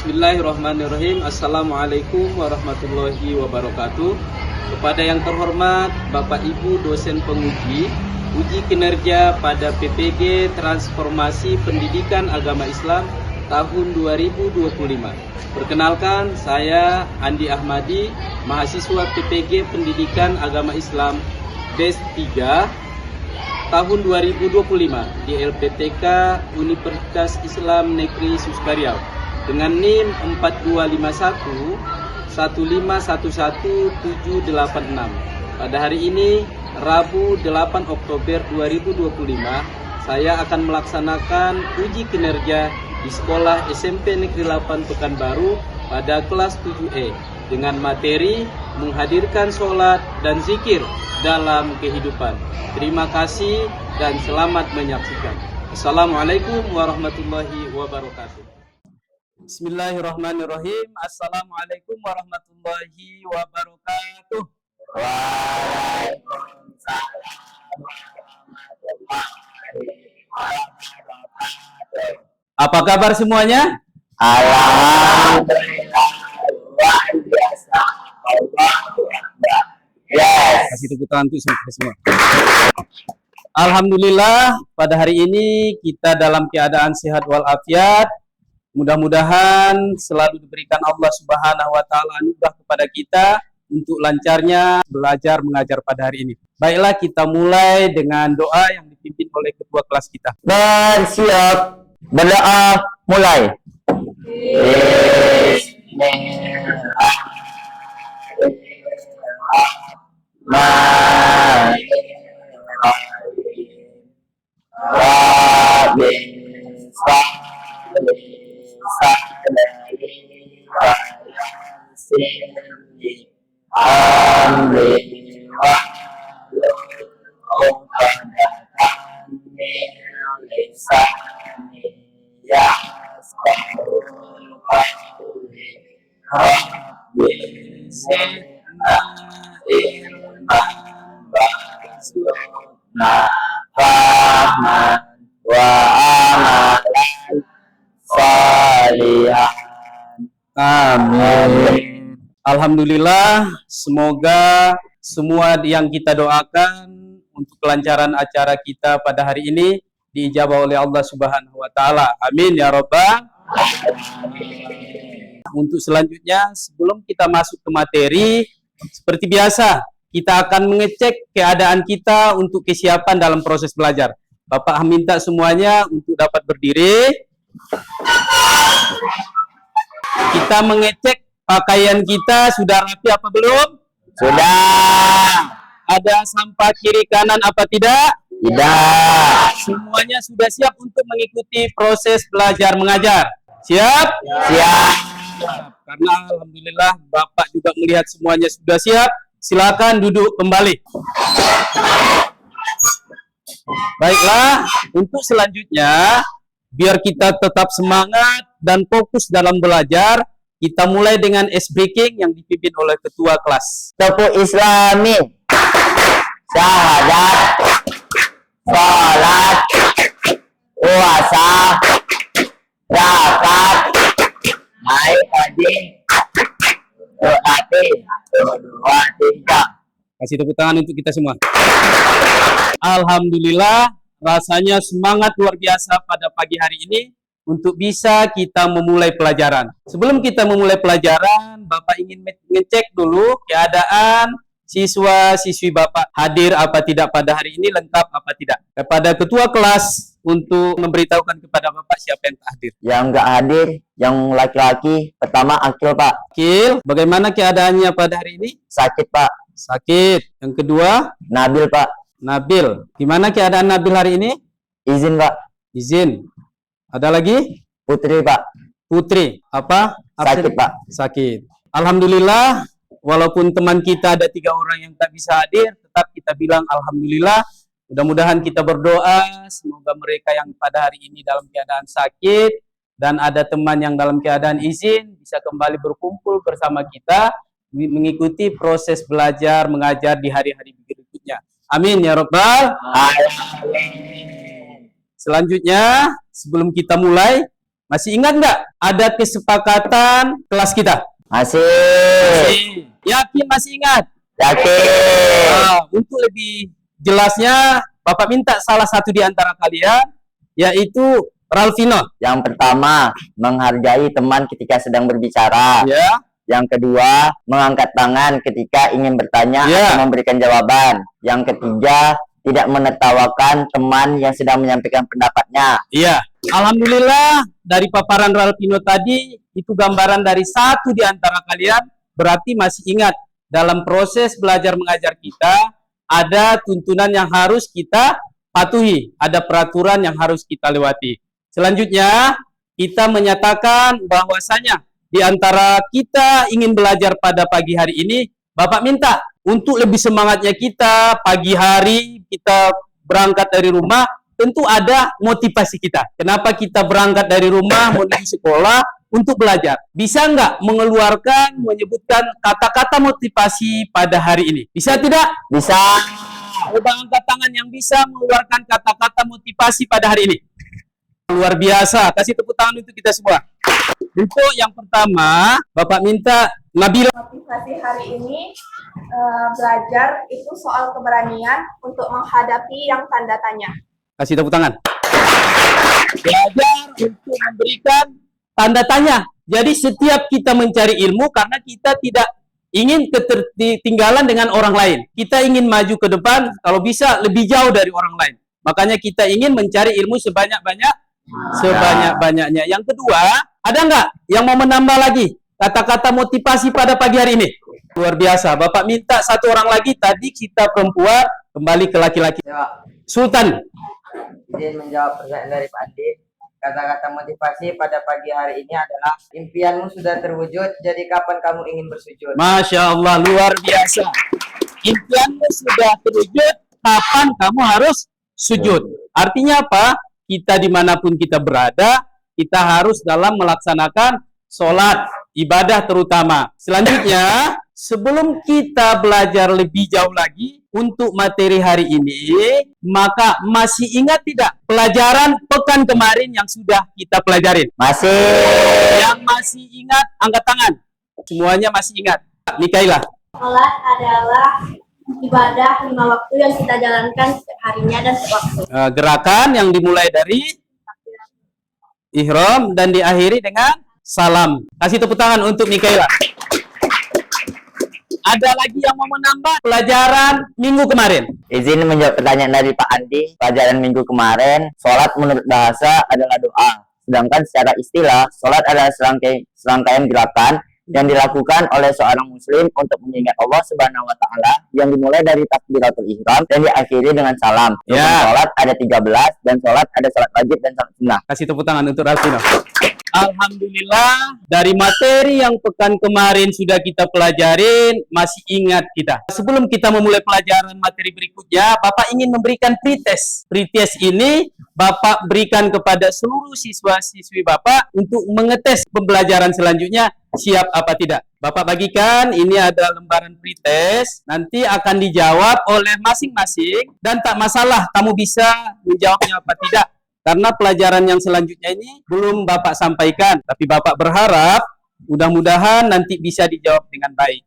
Bismillahirrahmanirrahim. Assalamualaikum warahmatullahi wabarakatuh. Kepada yang terhormat Bapak Ibu dosen penguji uji kinerja pada PPG Transformasi Pendidikan Agama Islam tahun 2025. Perkenalkan, saya Andi Ahmadi, mahasiswa PPG Pendidikan Agama Islam Batch 3 tahun 2025 di LPTK Universitas Islam Negeri Suskariau dengan NIM 4251 1511786. Pada hari ini, Rabu 8 Oktober 2025, saya akan melaksanakan uji kinerja di Sekolah SMP Negeri 8 Pekanbaru pada kelas 7E dengan materi menghadirkan sholat dan zikir dalam kehidupan. Terima kasih dan selamat menyaksikan. Assalamualaikum warahmatullahi wabarakatuh. Bismillahirrahmanirrahim. Assalamualaikum warahmatullahi wabarakatuh. Waalaikumsalam warahmatullahi wabarakatuh. Apa kabar semuanya? Alhamdulillah, luar biasa. Allahu Akbar. Yes. Kasih tepuk tangan untuk semua. Alhamdulillah, pada hari ini kita dalam keadaan sehat walafiat. Mudah-mudahan selalu diberikan Allah Subhanahu wa taala anugerah kepada kita untuk lancarnya belajar mengajar pada hari ini. Baiklah, kita mulai dengan doa yang dipimpin oleh ketua kelas kita. Bersiap, berdoa, mulai. Amin. Alhamdulillah, semoga semua yang kita doakan untuk kelancaran acara kita pada hari ini diijabah oleh Allah Subhanahu wa taala. Amin ya rabbal alamin. Untuk selanjutnya, sebelum kita masuk ke materi, seperti biasa, kita akan mengecek keadaan kita untuk kesiapan dalam proses belajar. Bapak minta semuanya untuk dapat berdiri. Kita mengecek pakaian kita sudah rapi apa belum? Sudah. Ada sampah kiri kanan apa tidak? Tidak. Semuanya sudah siap untuk mengikuti proses belajar mengajar. Siap? Siap. Karena alhamdulillah Bapak juga melihat semuanya sudah siap. Silakan duduk kembali. Baiklah, untuk selanjutnya biar kita tetap semangat dan fokus dalam belajar, kita mulai dengan ice breaking yang dipimpin oleh ketua kelas. Tepuk Islami. Syahadat. Salat. Puasa. Zakat. Naik haji. Berarti 2, 3. Kasih tepuk tangan untuk kita semua. Alhamdulillah, rasanya semangat luar biasa pada pagi hari ini untuk bisa kita memulai pelajaran. Sebelum kita memulai pelajaran, Bapak ingin ngecek dulu keadaan siswa-siswi Bapak hadir apa tidak pada hari ini, lengkap apa tidak. Kepada ketua kelas untuk memberitahukan kepada Bapak siapa yang tak hadir. Yang enggak hadir, yang laki-laki, pertama Akil, Pak. Akil, bagaimana keadaannya pada hari ini? Sakit, Pak. Sakit. Yang kedua, Nabil, Pak. Nabil. Gimana keadaan Nabil hari ini? Izin, Pak. Izin. Ada lagi? Putri, Pak. Putri. Apa? Sakit, Pak. Sakit. Alhamdulillah, walaupun teman kita ada 3 orang yang tak bisa hadir, tetap kita bilang alhamdulillah. Mudah-mudahan kita berdoa, semoga mereka yang pada hari ini dalam keadaan sakit dan ada teman yang dalam keadaan izin bisa kembali berkumpul bersama kita mengikuti proses belajar mengajar di hari-hari berikutnya. Amin ya rabbal alamin. Selanjutnya, sebelum kita mulai, masih ingat nggak ada kesepakatan kelas kita? Masih. Yakin masih ingat? Yakin. Untuk lebih jelasnya, Bapak minta salah satu di antara kalian, yaitu Ralvino. Yang pertama, menghargai teman ketika sedang berbicara. Ya. Yang kedua, mengangkat tangan ketika ingin bertanya atau memberikan jawaban. Yang ketiga, tidak menertawakan teman yang sedang menyampaikan pendapatnya. Iya. Alhamdulillah, dari paparan Ralvino tadi, itu gambaran dari satu di antara kalian, berarti masih ingat, dalam proses belajar mengajar kita, ada tuntunan yang harus kita patuhi, ada peraturan yang harus kita lewati. Selanjutnya, kita menyatakan bahwasanya di antara kita ingin belajar pada pagi hari ini, Bapak minta untuk lebih semangatnya kita, pagi hari kita berangkat dari rumah, tentu ada motivasi kita. Kenapa kita berangkat dari rumah menuju sekolah untuk belajar? Bisa nggak mengeluarkan, menyebutkan kata-kata motivasi pada hari ini? Bisa tidak? Bisa. Coba angkat tangan yang bisa mengeluarkan kata-kata motivasi pada hari ini. Luar biasa. Kasih tepuk tangan untuk kita semua. Untuk yang pertama, Bapak minta Nabila. Motivasi hari ini belajar itu soal keberanian untuk menghadapi yang tanda tanya. Kasih tepuk tangan. Belajar untuk memberikan tanda tanya. Jadi setiap kita mencari ilmu karena kita tidak ingin ketertinggalan dengan orang lain. Kita ingin maju ke depan, kalau bisa lebih jauh dari orang lain. Makanya kita ingin mencari ilmu sebanyak-banyaknya. Yang kedua, ada nggak yang mau menambah lagi kata-kata motivasi pada pagi hari ini? Luar biasa. Bapak minta satu orang lagi. Tadi kita perempuan, kembali ke laki-laki. Sultan. Izin menjawab pertanyaan dari Pak Andi. Kata-kata motivasi pada pagi hari ini adalah impianmu sudah terwujud, jadi kapan kamu ingin bersujud? Masya Allah, luar biasa. Impianmu sudah terwujud, kapan kamu harus sujud? Artinya apa? Kita dimanapun kita berada, kita harus dalam melaksanakan sholat, ibadah terutama. Selanjutnya, sebelum kita belajar lebih jauh lagi untuk materi hari ini, maka masih ingat tidak pelajaran pekan kemarin yang sudah kita pelajarin? Masih. Yang masih ingat, angkat tangan. Semuanya masih ingat. Mikaela. Sholat adalah ibadah 5 waktu yang kita jalankan setiap harinya dan sewaktu. Gerakan yang dimulai dari ihram dan diakhiri dengan salam. Kasih tepuk tangan untuk Mikaela. Ada lagi yang mau menambah pelajaran minggu kemarin? Izin menjawab pertanyaan dari Pak Andi. Pelajaran minggu kemarin, sholat menurut bahasa adalah doa. Sedangkan secara istilah, sholat adalah serangkaian gerakan yang dilakukan oleh seorang muslim untuk mengingat Allah Subhanahu wa taala yang dimulai dari takbiratul ihram dan diakhiri dengan salam. Sholat ada 13 dan sholat ada sholat wajib dan sholat sunnah. Kasih tepuk tangan untuk Ralvino. Alhamdulillah, dari materi yang pekan kemarin sudah kita pelajarin, masih ingat kita. Sebelum kita memulai pelajaran materi berikutnya, Bapak ingin memberikan pretest. Pretest ini Bapak berikan kepada seluruh siswa-siswi Bapak untuk mengetes pembelajaran selanjutnya siap apa tidak. Bapak bagikan, ini ada lembaran pretest, nanti akan dijawab oleh masing-masing dan tak masalah kamu bisa menjawabnya apa tidak. Karena pelajaran yang selanjutnya ini belum Bapak sampaikan, tapi Bapak berharap mudah-mudahan nanti bisa dijawab dengan baik.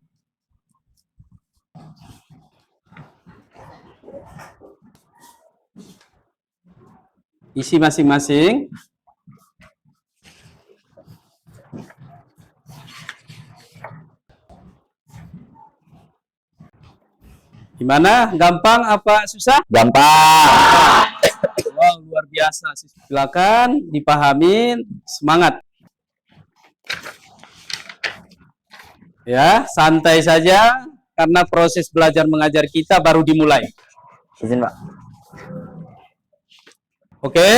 Isi masing-masing. Gimana? Gampang apa susah? Gampang. Wow, luar biasa. Silakan dipahamin, semangat. Ya, santai saja karena proses belajar mengajar kita baru dimulai. Izin, Pak. Oke.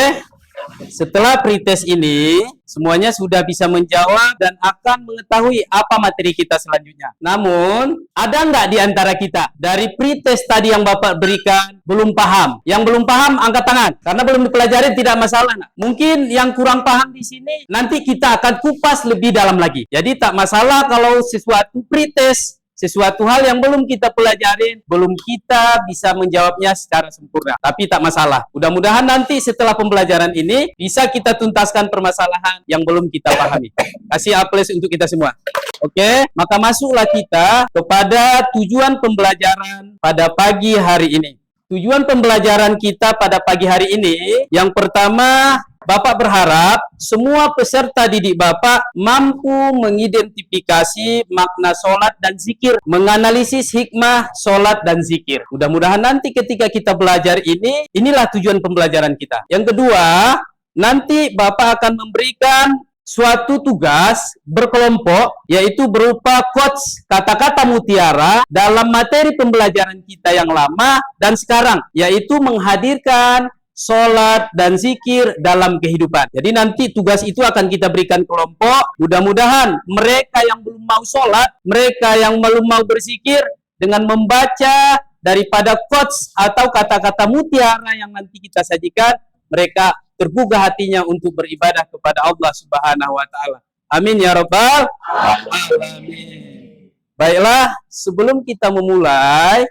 Setelah pretest ini, semuanya sudah bisa menjawab dan akan mengetahui apa materi kita selanjutnya. Namun, ada nggak di antara kita dari pretest tadi yang Bapak berikan belum paham? Yang belum paham, angkat tangan. Karena belum dipelajari tidak masalah. Nak. Mungkin yang kurang paham di sini, nanti kita akan kupas lebih dalam lagi. Jadi tak masalah kalau sesuatu pretest sesuatu hal yang belum kita pelajarin, belum kita bisa menjawabnya secara sempurna. Tapi tak masalah. Mudah-mudahan nanti setelah pembelajaran ini bisa kita tuntaskan permasalahan yang belum kita pahami. Kasih aplaus untuk kita semua. Oke, maka masuklah kita kepada tujuan pembelajaran pada pagi hari ini. Tujuan pembelajaran kita pada pagi hari ini, yang pertama, Bapak berharap semua peserta didik Bapak mampu mengidentifikasi makna sholat dan zikir, menganalisis hikmah sholat dan zikir. Mudah-mudahan nanti ketika kita belajar ini, inilah tujuan pembelajaran kita. Yang kedua, nanti Bapak akan memberikan suatu tugas berkelompok, yaitu berupa quotes, kata-kata mutiara dalam materi pembelajaran kita yang lama dan sekarang, yaitu menghadirkan sholat dan zikir dalam kehidupan. Jadi nanti tugas itu akan kita berikan kelompok. Mudah-mudahan mereka yang belum mau sholat, mereka yang belum mau berzikir, dengan membaca daripada quotes atau kata-kata mutiara yang nanti kita sajikan, mereka tergugah hatinya untuk beribadah kepada Allah Subhanahu wa Ta'ala. Amin ya Rabbal Alamin. Baiklah, sebelum kita memulai,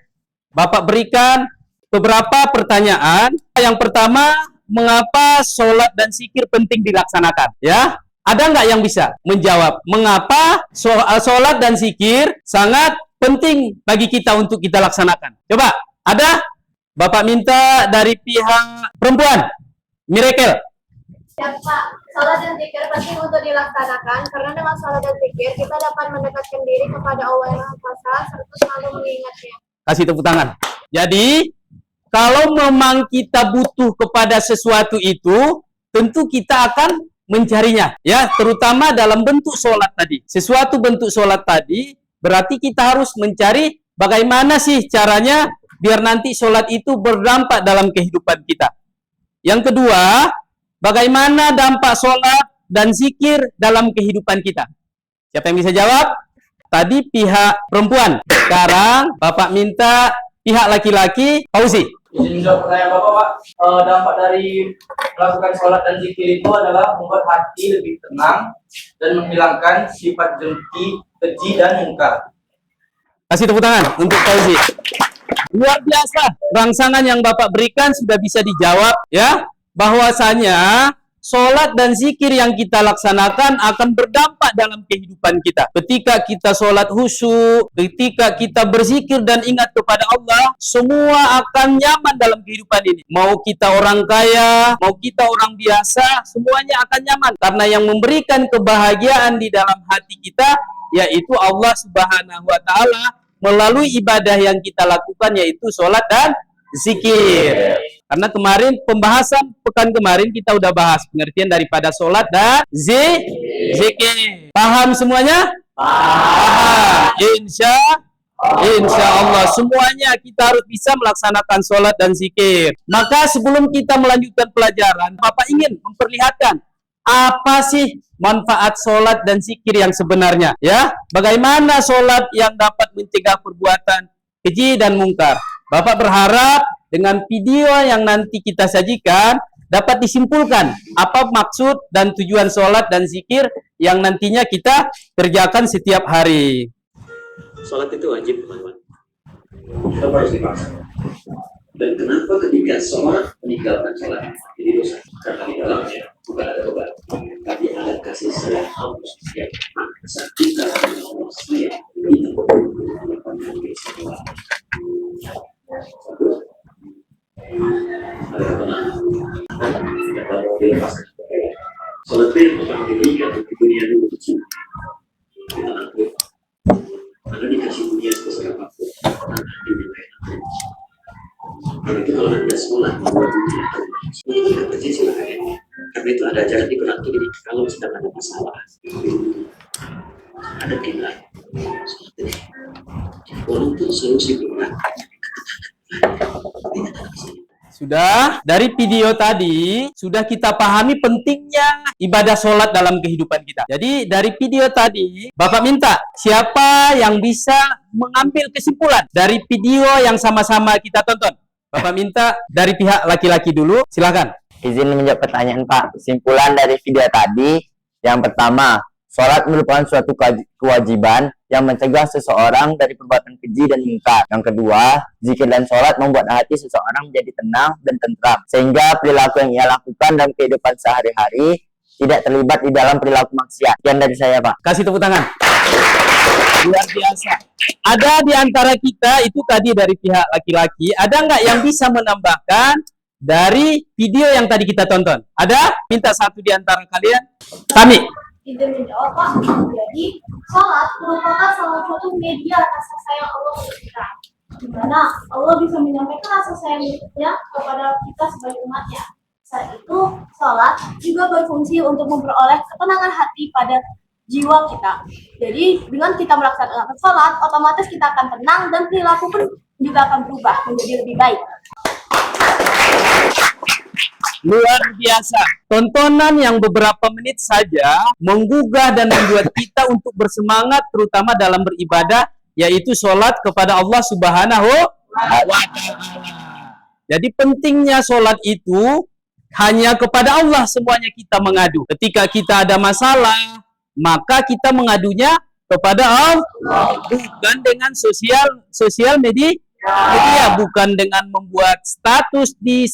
Bapak berikan beberapa pertanyaan. Yang pertama, mengapa sholat dan zikir penting dilaksanakan? Ya, ada nggak yang bisa menjawab mengapa sholat dan zikir sangat penting bagi kita untuk kita laksanakan? Coba, ada? Bapak minta dari pihak perempuan, Miracle. Ya Pak, sholat dan zikir penting untuk dilaksanakan karena dengan sholat dan zikir kita dapat mendekatkan diri kepada Allah yang Maha Kuasa serta selalu mengingatnya. Kasih tepuk tangan. Jadi, kalau memang kita butuh kepada sesuatu itu, tentu kita akan mencarinya. Ya, terutama dalam bentuk sholat tadi. Sesuatu bentuk sholat tadi, berarti kita harus mencari bagaimana sih caranya biar nanti sholat itu berdampak dalam kehidupan kita. Yang kedua, bagaimana dampak sholat dan zikir dalam kehidupan kita? Siapa yang bisa jawab? Tadi pihak perempuan. Sekarang Bapak minta pihak laki-laki, Fauzi. Izin menjawab pertanyaan Bapak, Pak. Dampak dari melakukan sholat dan zikir itu adalah membuat hati lebih tenang dan menghilangkan sifat dengki, keji, dan mungkar. Kasih tepuk tangan untuk Fauzi. Luar biasa, rangsangan yang Bapak berikan sudah bisa dijawab, ya. Bahwasanya sholat dan zikir yang kita laksanakan akan berdampak dalam kehidupan kita. Ketika kita sholat khusyuk, ketika kita berzikir dan ingat kepada Allah, semua akan nyaman dalam kehidupan ini. Mau kita orang kaya, mau kita orang biasa, semuanya akan nyaman. Karena yang memberikan kebahagiaan di dalam hati kita, yaitu Allah Subhanahu wa Ta'ala, melalui ibadah yang kita lakukan, yaitu sholat dan zikir. Karena kemarin pembahasan pekan kemarin kita udah bahas pengertian daripada sholat dan zikir. Paham semuanya? Paham. Insya Allah semuanya kita harus bisa melaksanakan sholat dan zikir. Maka sebelum kita melanjutkan pelajaran, Bapak ingin memperlihatkan apa sih manfaat sholat dan zikir yang sebenarnya, ya? Bagaimana sholat yang dapat mencegah perbuatan keji dan mungkar? Bapak berharap dengan video yang nanti kita sajikan dapat disimpulkan apa maksud dan tujuan sholat dan zikir yang nantinya kita kerjakan setiap hari. Sholat itu wajib, teman-teman. Kita harus dipaksa. Dan kenapa ketika sholat meninggalkan sholat jadi dosa? Karena di dalamnya bukan ada obat, tapi ada kasih sayang Allah yang maksa kita dengan Allah sayang kita melakukan semua. Ada ketenangan dan kalau mau dilepaskan sholat itu bukan diberikan untuk dunia dulu semua. Kita nanti Anda dikasih dunia sebesar apapun, Anda diminta kalau itu kalau Anda sekolah membuat dunia itu kecil silakan ya. Karena itu ada ajaran di Quran ini kalau sedang ada masalah ada kita walaupun solusi berat. Sudah, dari video tadi sudah kita pahami pentingnya ibadah sholat dalam kehidupan kita. Jadi dari video tadi Bapak minta siapa yang bisa mengambil kesimpulan dari video yang sama-sama kita tonton. Bapak minta dari pihak laki-laki dulu, silakan. Izin menjawab pertanyaan Pak. Kesimpulan dari video tadi, yang pertama, Sholat merupakan suatu kewajiban yang mencegah seseorang dari perbuatan keji dan mungkar. Yang kedua, zikir dan sholat membuat hati seseorang menjadi tenang dan tentram, sehingga perilaku yang ia lakukan dalam kehidupan sehari-hari tidak terlibat di dalam perilaku maksiat. Sekian dari saya, Pak. Kasih tepuk tangan. Luar biasa. Ada di antara kita, itu tadi dari pihak laki-laki, ada nggak yang bisa menambahkan dari video yang tadi kita tonton? Ada? Minta satu di antara kalian. Kami. Izin menjawab, Pak. Jadi, sholat merupakan salah satu media rasa sayang Allah untuk kita. Di mana Allah bisa menyampaikan rasa sayangnya kepada kita sebagai umatnya. Saat itu, sholat juga berfungsi untuk memperoleh ketenangan hati pada jiwa kita. Jadi, dengan kita melaksanakan sholat, otomatis kita akan tenang dan perilaku pun juga akan berubah menjadi lebih baik. Luar biasa. Tontonan yang beberapa menit saja menggugah dan membuat kita untuk bersemangat, terutama dalam beribadah, yaitu sholat kepada Allah Subhanahu wa Ta'ala. Jadi pentingnya sholat itu hanya kepada Allah semuanya kita mengadu. Ketika kita ada masalah, maka kita mengadunya kepada Allah, bukan dengan sosial media, bukan dengan membuat status di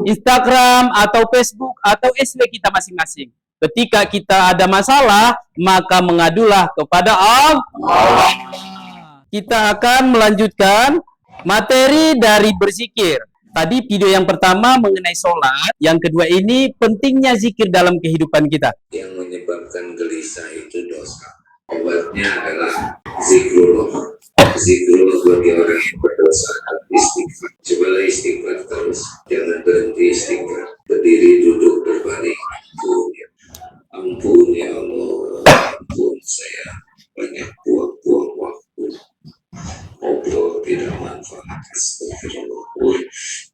Instagram atau Facebook atau SW kita masing-masing. Ketika kita ada masalah, maka mengadulah kepada Allah. Kita akan melanjutkan materi dari berzikir. Tadi video yang pertama mengenai sholat, yang kedua ini pentingnya zikir dalam kehidupan kita. Yang menyebabkan gelisah itu dosa. Obatnya adalah zikrullah. Zikrullah bagi orang yang berdosa adalah istighfar. Cobalah istighfar terus, jangan berhenti istighfar. Berdiri, duduk, berbaring. Ampun ya Allah, ampun saya banyak buang-buang waktu. Ngobrol tidak manfaat. Astagfirullah.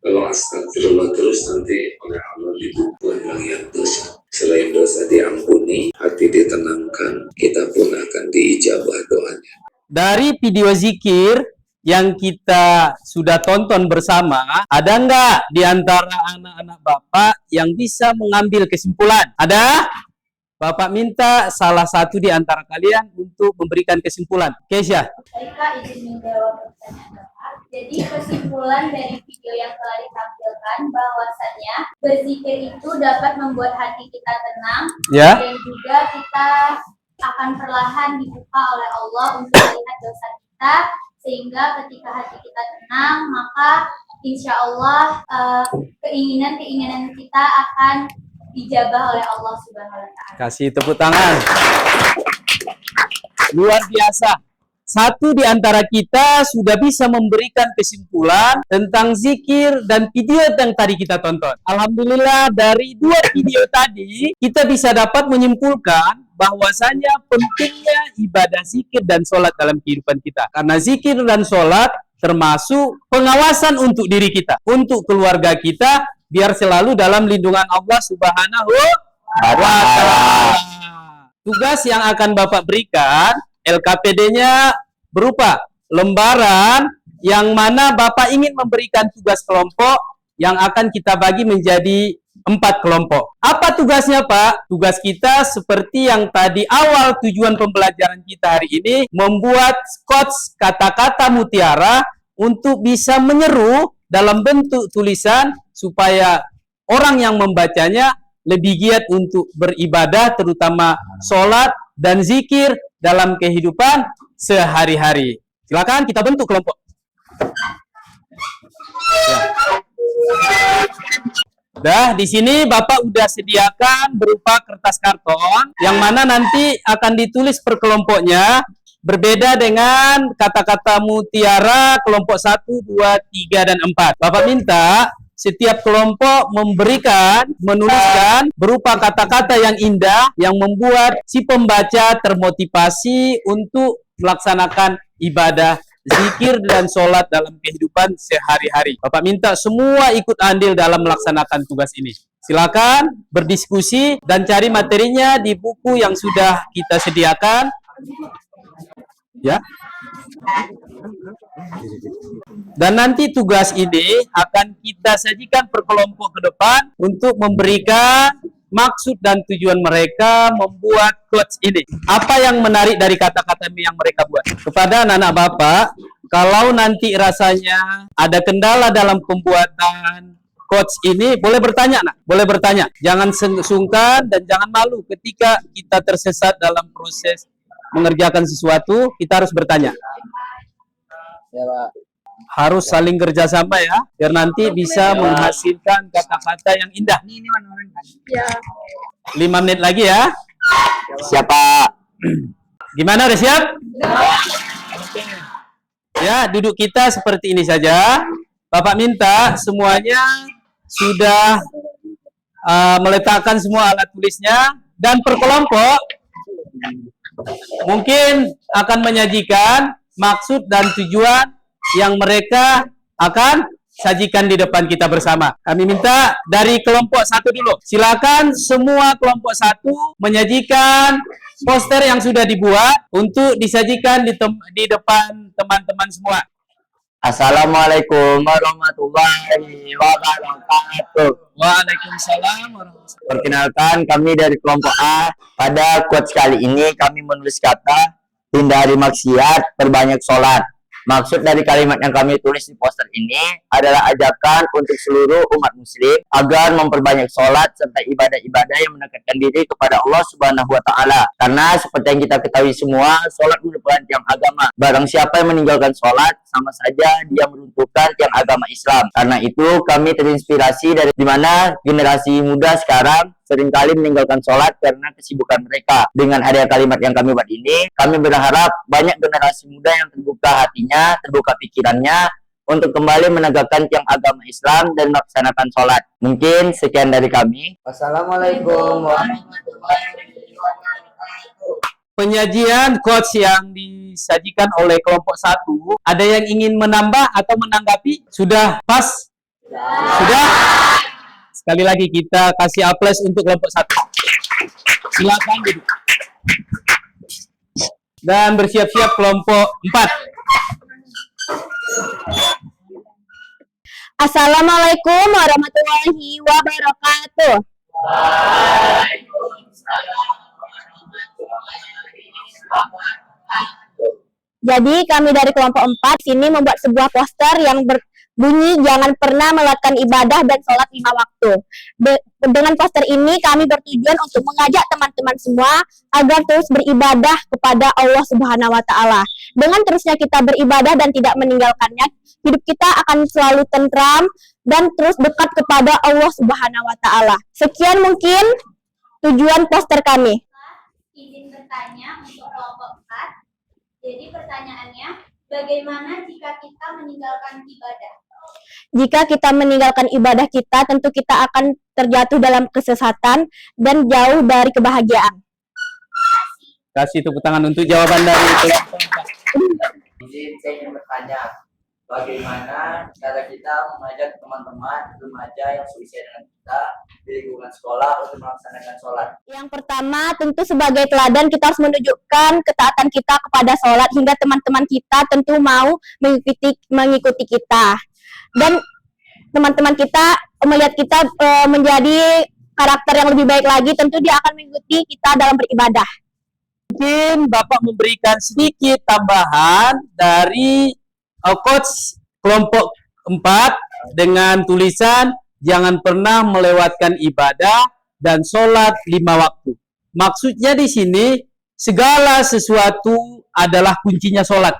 Kalau astagfirullah terus nanti oleh Allah dibuat yang dosa. Selain dosa diampuni, hati ditenangkan, kita pun akan diijabah doanya. Dari video zikir yang kita sudah tonton bersama, ada nggak di antara anak-anak Bapak yang bisa mengambil kesimpulan? Ada? Bapak minta salah satu di antara kalian untuk memberikan kesimpulan. Kesya. Baik, Kak, izin menjawab pertanyaan Bapak. Jadi kesimpulan dari video yang telah ditampilkan bahwasannya berzikir itu dapat membuat hati kita tenang, Ya. dan juga kita akan perlahan dibuka oleh Allah untuk melihat dosa kita, sehingga ketika hati kita tenang, maka insya Allah keinginan-keinginan kita akan dijabah oleh Allah Subhanahu wa Ta'ala. Kasih tepuk tangan. Luar biasa. Satu di antara kita sudah bisa memberikan kesimpulan tentang zikir dan video yang tadi kita tonton. Alhamdulillah dari dua video tadi kita bisa dapat menyimpulkan bahwasanya pentingnya ibadah zikir dan sholat dalam kehidupan kita. Karena zikir dan sholat termasuk pengawasan untuk diri kita, untuk keluarga kita, biar selalu dalam lindungan Allah Subhanahu wa Ta'ala. Tugas yang akan Bapak berikan, LKPD-nya berupa lembaran yang mana Bapak ingin memberikan tugas kelompok yang akan kita bagi menjadi 4 kelompok. Apa tugasnya, Pak? Tugas kita seperti yang tadi awal tujuan pembelajaran kita hari ini, membuat quotes kata-kata mutiara untuk bisa menyeru dalam bentuk tulisan supaya orang yang membacanya lebih giat untuk beribadah, terutama sholat dan zikir dalam kehidupan sehari-hari. Silakan kita bentuk kelompok. Ya. Di sini Bapak udah sediakan berupa kertas karton yang mana nanti akan ditulis per kelompoknya. Berbeda dengan kata-kata mutiara kelompok 1, 2, 3, dan 4. Bapak minta setiap kelompok menuliskan berupa kata-kata yang indah yang membuat si pembaca termotivasi untuk melaksanakan ibadah zikir dan sholat dalam kehidupan sehari-hari. Bapak minta semua ikut andil dalam melaksanakan tugas ini. Silakan berdiskusi dan cari materinya di buku yang sudah kita sediakan. Ya. Dan nanti tugas ini akan kita sajikan per kelompok ke depan untuk memberikan maksud dan tujuan mereka membuat quotes ini. Apa yang menarik dari kata-kata yang mereka buat? Kepada anak-anak Bapak, kalau nanti rasanya ada kendala dalam pembuatan quotes ini, boleh bertanya, nak. Boleh bertanya. Jangan sungkan dan jangan malu ketika kita tersesat dalam proses mengerjakan sesuatu, kita harus bertanya. Ya, Pak. Harus saling kerjasama ya, biar nanti bisa menghasilkan kata-kata yang indah. 5 menit lagi ya. Siapa? Gimana, udah siap? Ya, duduk kita seperti ini saja. Bapak minta semuanya sudah meletakkan semua alat tulisnya, dan per kelompok mungkin akan menyajikan maksud dan tujuan yang mereka akan sajikan di depan kita bersama. Kami minta dari kelompok 1 dulu. Silakan semua kelompok 1 menyajikan poster yang sudah dibuat untuk disajikan di depan teman-teman semua. Assalamualaikum warahmatullahi wabarakatuh. Waalaikumsalam warahmatullahi wabarakatuh. Perkenalkan, kami dari kelompok A. Pada quotes kali ini kami menulis kata hindari maksiat, perbanyak sholat. Maksud dari kalimat yang kami tulis di poster ini adalah ajakan untuk seluruh umat muslim agar memperbanyak sholat serta ibadah-ibadah yang mendekatkan diri kepada Allah Subhanahu wa Ta'ala. Karena seperti yang kita ketahui semua, sholat merupakan tiang agama. Barang siapa yang meninggalkan sholat, sama saja dia meruntuhkan tiang agama Islam. Karena itu kami terinspirasi dari dimana generasi muda sekarang seringkali meninggalkan sholat karena kesibukan mereka. Dengan adanya kalimat yang kami buat ini, kami berharap banyak generasi muda yang terbuka hatinya, terbuka pikirannya untuk kembali menegakkan tiang agama Islam dan melaksanakan sholat. Mungkin sekian dari kami. Wassalamualaikum warahmatullahi wabarakatuh. Penyajian quotes yang disajikan oleh kelompok 1, ada yang ingin menambah atau menanggapi? Sudah pas? Sudah? Sekali lagi kita kasih aplaus untuk kelompok 1. Silakan duduk. Dan bersiap-siap kelompok 4. Assalamualaikum warahmatullahi wabarakatuh. Jadi kami dari kelompok 4 sini membuat sebuah poster yang berbunyi jangan pernah melewatkan ibadah dan sholat 5 waktu. Dengan poster ini kami bertujuan untuk mengajak teman-teman semua agar terus beribadah kepada Allah Subhanahu wa Ta'ala. Dengan terusnya kita beribadah dan tidak meninggalkannya, hidup kita akan selalu tentram dan terus dekat kepada Allah Subhanahu wa Ta'ala. Sekian mungkin tujuan poster kami. Izin bertanya untuk kelompok 4. Jadi pertanyaannya, bagaimana jika kita meninggalkan ibadah? Jika kita meninggalkan ibadah kita, tentu kita akan terjatuh dalam kesesatan dan jauh dari kebahagiaan. Kasih tepuk tangan untuk jawaban dari kelompok 4. Izin saya ingin bertanya, bagaimana cara kita mengajak teman-teman remaja yang seusia dengan kita di lingkungan sekolah untuk melaksanakan sholat? Yang pertama, tentu sebagai teladan kita harus menunjukkan ketaatan kita kepada sholat hingga teman-teman kita tentu mau mengikuti kita. Dan teman-teman kita melihat kita menjadi karakter yang lebih baik lagi, tentu dia akan mengikuti kita dalam beribadah. Mungkin Bapak memberikan sedikit tambahan dari quotes kelompok 4 dengan tulisan jangan pernah melewatkan ibadah dan sholat 5 waktu. Maksudnya di sini segala sesuatu adalah kuncinya sholat.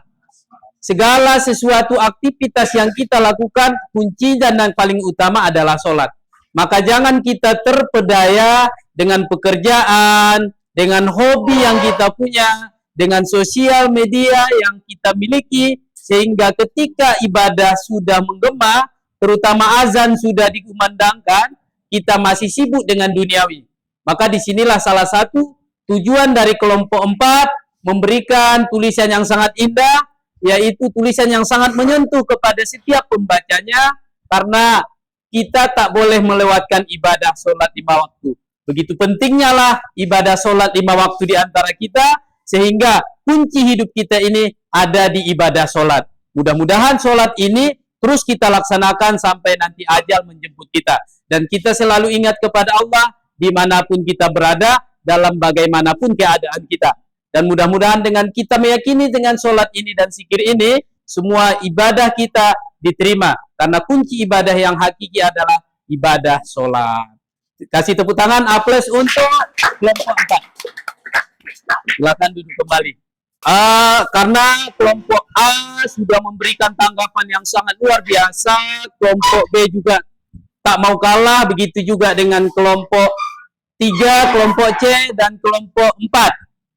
Segala sesuatu aktivitas yang kita lakukan kunci dan yang paling utama adalah sholat. Maka jangan kita terpedaya dengan pekerjaan, dengan hobi yang kita punya, dengan sosial media yang kita miliki, sehingga ketika ibadah sudah menggema, terutama azan sudah dikumandangkan, kita masih sibuk dengan duniawi. Maka disinilah salah satu tujuan dari kelompok 4 memberikan tulisan yang sangat indah, yaitu tulisan yang sangat menyentuh kepada setiap pembacanya, karena kita tak boleh melewatkan ibadah sholat 5 waktu. Begitu pentingnya lah ibadah sholat 5 waktu di antara kita, sehingga kunci hidup kita ini ada di ibadah sholat. Mudah-mudahan sholat ini terus kita laksanakan sampai nanti ajal menjemput kita. Dan kita selalu ingat kepada Allah, dimanapun kita berada, dalam bagaimanapun keadaan kita. Dan mudah-mudahan dengan kita meyakini dengan sholat ini dan zikir ini, semua ibadah kita diterima. Karena kunci ibadah yang hakiki adalah ibadah sholat. Kasih tepuk tangan, aplaus untuk kelompok 4. Silakan duduk kembali. Karena kelompok A sudah memberikan tanggapan yang sangat luar biasa, kelompok B juga tak mau kalah, begitu juga dengan kelompok 3, kelompok C, dan kelompok 4.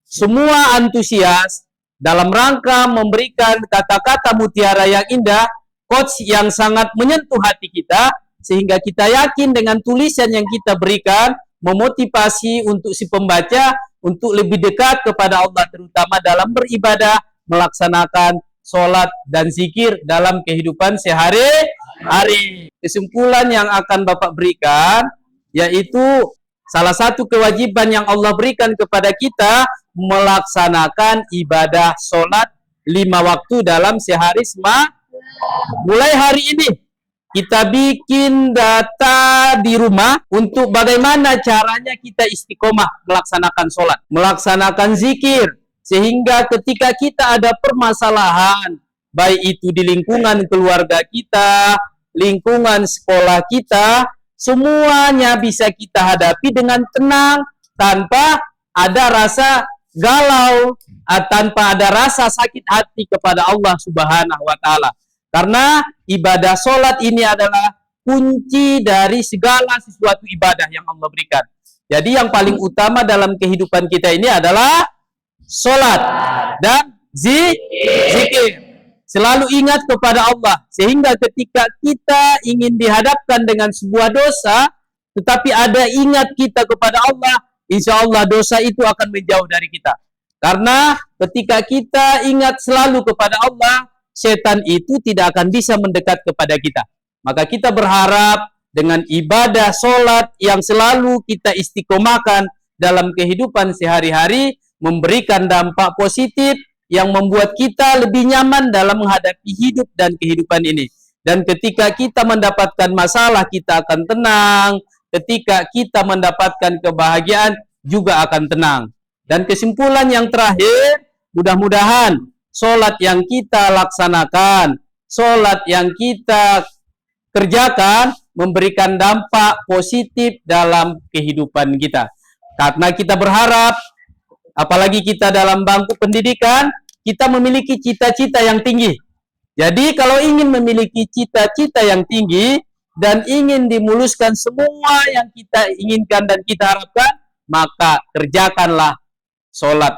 Semua antusias dalam rangka memberikan kata-kata mutiara yang indah, quotes yang sangat menyentuh hati kita, sehingga kita yakin dengan tulisan yang kita berikan, memotivasi untuk si pembaca untuk lebih dekat kepada Allah, terutama dalam beribadah, melaksanakan sholat dan zikir dalam kehidupan sehari-hari. Kesimpulan yang akan Bapak berikan, yaitu salah satu kewajiban yang Allah berikan kepada kita, melaksanakan ibadah sholat 5 waktu dalam sehari mulai hari ini. Kita bikin data di rumah untuk bagaimana caranya kita istiqomah melaksanakan sholat, melaksanakan zikir, sehingga ketika kita ada permasalahan, baik itu di lingkungan keluarga kita, lingkungan sekolah kita, semuanya bisa kita hadapi dengan tenang, tanpa ada rasa galau, tanpa ada rasa sakit hati kepada Allah Subhanahu wa Ta'ala. Karena ibadah sholat ini adalah kunci dari segala sesuatu ibadah yang Allah berikan. Jadi yang paling utama dalam kehidupan kita ini adalah sholat dan zikir. Selalu ingat kepada Allah, sehingga ketika kita ingin dihadapkan dengan sebuah dosa, tetapi ada ingat kita kepada Allah, insya Allah dosa itu akan menjauh dari kita. Karena ketika kita ingat selalu kepada Allah, setan itu tidak akan bisa mendekat kepada kita. Maka kita berharap dengan ibadah sholat yang selalu kita istiqomahkan dalam kehidupan sehari-hari, memberikan dampak positif yang membuat kita lebih nyaman dalam menghadapi hidup dan kehidupan ini. Dan ketika kita mendapatkan masalah, kita akan tenang. Ketika kita mendapatkan kebahagiaan, juga akan tenang. Dan kesimpulan yang terakhir, mudah-mudahan sholat yang kita laksanakan, sholat yang kita kerjakan, memberikan dampak positif dalam kehidupan kita. Karena kita berharap, apalagi kita dalam bangku pendidikan, kita memiliki cita-cita yang tinggi. Jadi kalau ingin memiliki cita-cita yang tinggi, dan ingin dimuluskan semua yang kita inginkan dan kita harapkan, maka kerjakanlah sholat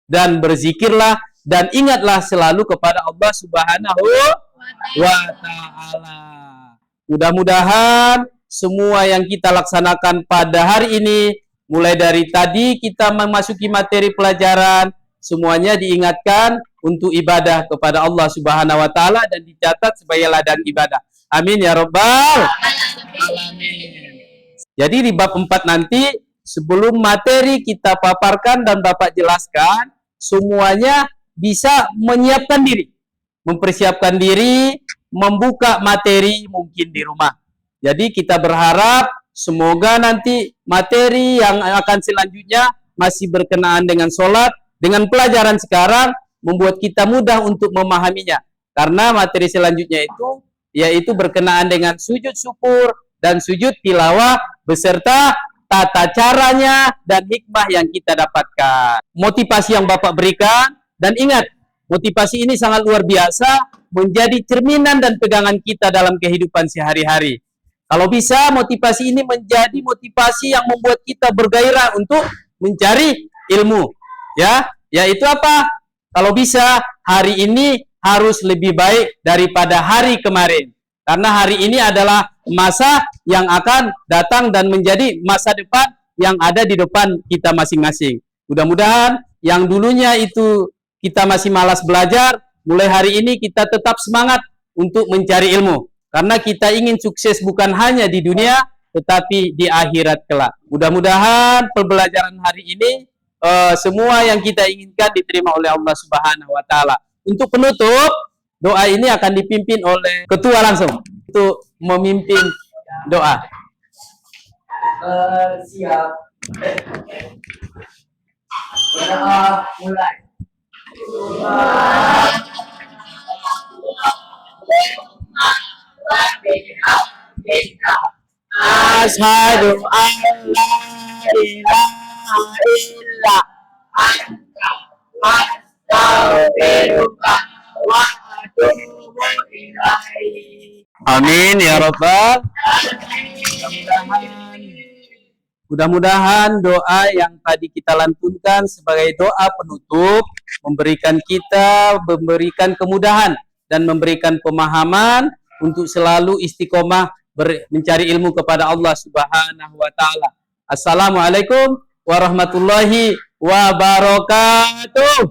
dan berzikirlah, dan ingatlah selalu kepada Allah Subhanahu wa Ta'ala. Mudah-mudahan semua yang kita laksanakan pada hari ini, mulai dari tadi kita memasuki materi pelajaran, semuanya diingatkan untuk ibadah kepada Allah Subhanahu wa Ta'ala dan dicatat sebagai ladang ibadah. Amin ya Rabbal Alamin. Jadi di bab 4 nanti, sebelum materi kita paparkan dan Bapak jelaskan, semuanya bisa menyiapkan diri, mempersiapkan diri, membuka materi mungkin di rumah. Jadi kita berharap semoga nanti materi yang akan selanjutnya masih berkenaan dengan sholat, dengan pelajaran sekarang, membuat kita mudah untuk memahaminya. Karena materi selanjutnya itu, yaitu berkenaan dengan sujud syukur dan sujud tilawah, beserta tata caranya dan hikmah yang kita dapatkan. Motivasi yang Bapak berikan, dan ingat, motivasi ini sangat luar biasa, menjadi cerminan dan pegangan kita dalam kehidupan sehari-hari. Kalau bisa, motivasi ini menjadi motivasi yang membuat kita bergairah untuk mencari ilmu. Ya, yaitu apa? Kalau bisa, hari ini harus lebih baik daripada hari kemarin. Karena hari ini adalah masa yang akan datang dan menjadi masa depan yang ada di depan kita masing-masing. Mudah-mudahan yang dulunya itu kita masih malas belajar, mulai hari ini kita tetap semangat untuk mencari ilmu. Karena kita ingin sukses bukan hanya di dunia, tetapi di akhirat kelak. Mudah-mudahan pembelajaran hari ini, semua yang kita inginkan diterima oleh Allah Subhanahu wa Ta'ala. Untuk penutup, doa ini akan dipimpin oleh ketua langsung untuk memimpin doa. Siap. Berdoa mulai. Asyhadu an la ilaha illa anta astaghfiruka wa atubu ilaik. Amin ya rabbal. Mudah-mudahan doa yang tadi kita lantunkan sebagai doa penutup memberikan kemudahan dan memberikan pemahaman untuk selalu istiqomah mencari ilmu kepada Allah Subhanahu wa taala. Assalamualaikum warahmatullahi wabarakatuh.